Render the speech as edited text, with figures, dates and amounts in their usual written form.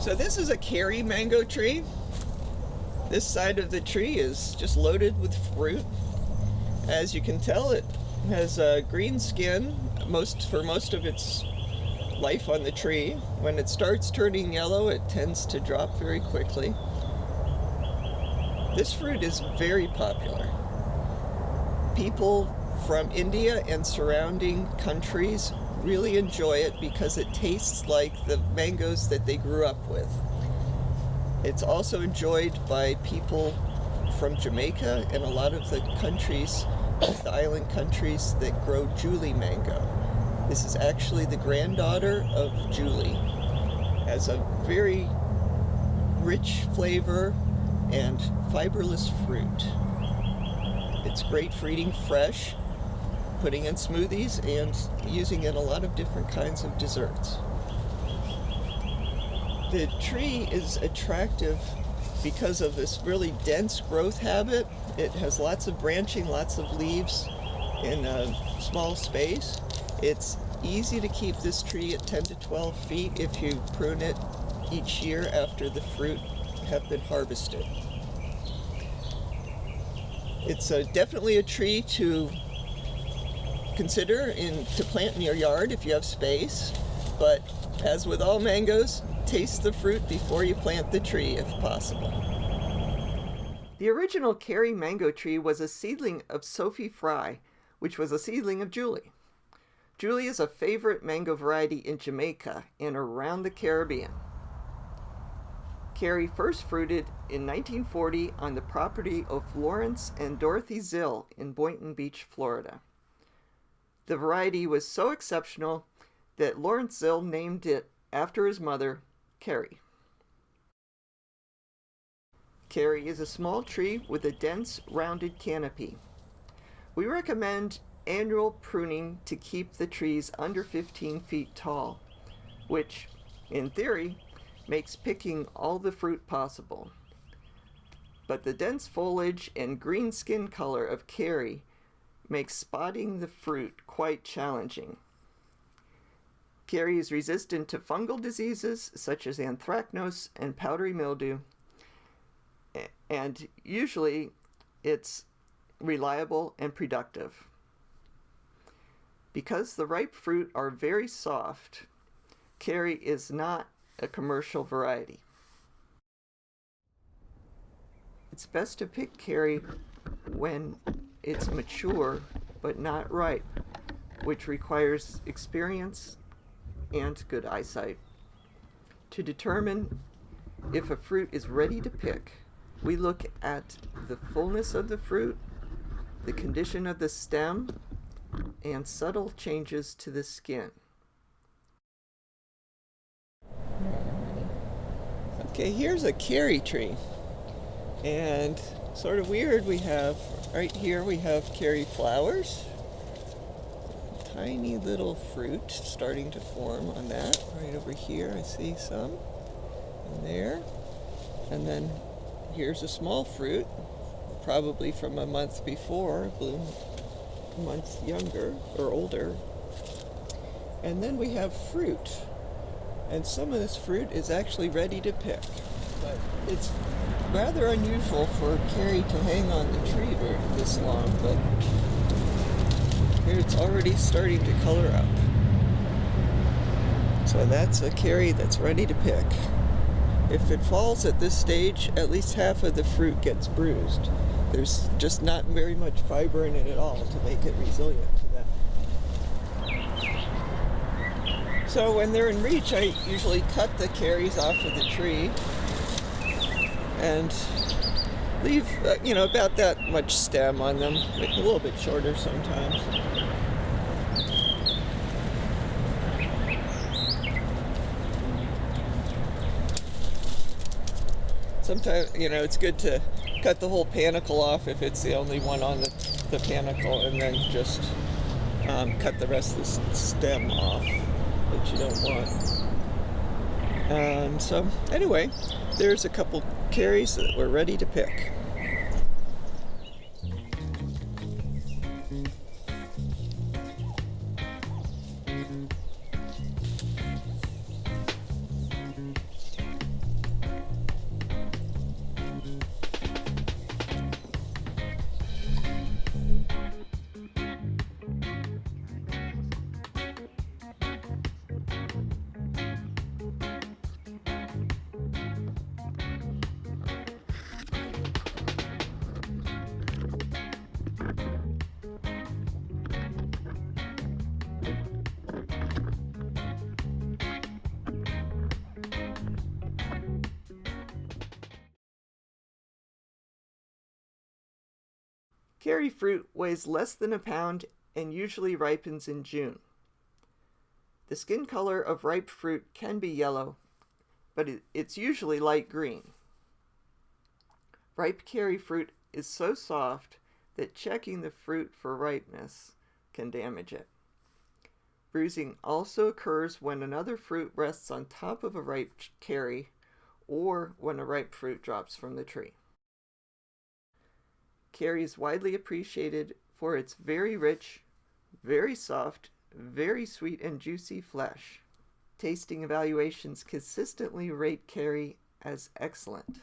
So this is a Carrie mango tree. This side of the tree is just loaded with fruit. As you can tell, it has a green skin for most of its life on the tree. When it starts turning yellow, it tends to drop very quickly. This fruit is very popular. People from India and surrounding countries really enjoy it because it tastes like the mangoes that they grew up with. It's also enjoyed by people from Jamaica and a lot of the countries, the island countries that grow Julie mango. This is actually the granddaughter of Julie. It has a very rich flavor and fiberless fruit. It's great for eating fresh, putting in smoothies, and using it in a lot of different kinds of desserts. The tree is attractive because of this really dense growth habit. It has lots of branching, lots of leaves in a small space. It's easy to keep this tree at 10 to 12 feet if you prune it each year after the fruit have been harvested. It's definitely a tree to consider to plant in your yard if you have space, but as with all mangoes, taste the fruit before you plant the tree if possible. The original Carrie mango tree was a seedling of Sophie Fry, which was a seedling of Julie. Julie is a favorite mango variety in Jamaica and around the Caribbean. Carrie first fruited in 1940 on the property of Lawrence and Dorothy Zill in Boynton Beach, Florida. The variety was so exceptional that Lawrence Zill named it after his mother, Carrie. Carrie is a small tree with a dense, rounded canopy. We recommend annual pruning to keep the trees under 15 feet tall, which, in theory, makes picking all the fruit possible. But the dense foliage and green skin color of Carrie makes spotting the fruit quite challenging. Carrie is resistant to fungal diseases such as anthracnose and powdery mildew, and usually it's reliable and productive. Because the ripe fruit are very soft, Carrie is not a commercial variety. It's best to pick Carrie when it's mature but not ripe, which requires experience and good eyesight. To determine if a fruit is ready to pick, we look at the fullness of the fruit, the condition of the stem, and subtle changes to the skin. Okay, here's a Carrie tree. And sort of weird, right here we have Carrie flowers. Tiny little fruit starting to form on that. Right over here I see some. And there. And then here's a small fruit, probably from a month before, bloomed a month younger or older. And then we have fruit. And some of this fruit is actually ready to pick. But it's rather unusual for Carrie to hang on the tree this long, but here it's already starting to color up. So that's a Carrie that's ready to pick. If it falls at this stage, at least half of the fruit gets bruised. There's just not very much fiber in it at all to make it resilient to that. So when they're in reach, I usually cut the Carries off of the tree and leave, about that much stem on them, a little bit shorter sometimes. Sometimes, it's good to cut the whole panicle off if it's the only one on the panicle, and then just cut the rest of the stem off that you don't want. So anyway, there's a couple Carries that we're ready to pick. Carrie fruit weighs less than a pound and usually ripens in June. The skin color of ripe fruit can be yellow, but it's usually light green. Ripe carrie fruit is so soft that checking the fruit for ripeness can damage it. Bruising also occurs when another fruit rests on top of a ripe carrie or when a ripe fruit drops from the tree. Carrie is widely appreciated for its very rich, very soft, very sweet and juicy flesh. Tasting evaluations consistently rate carrie as excellent.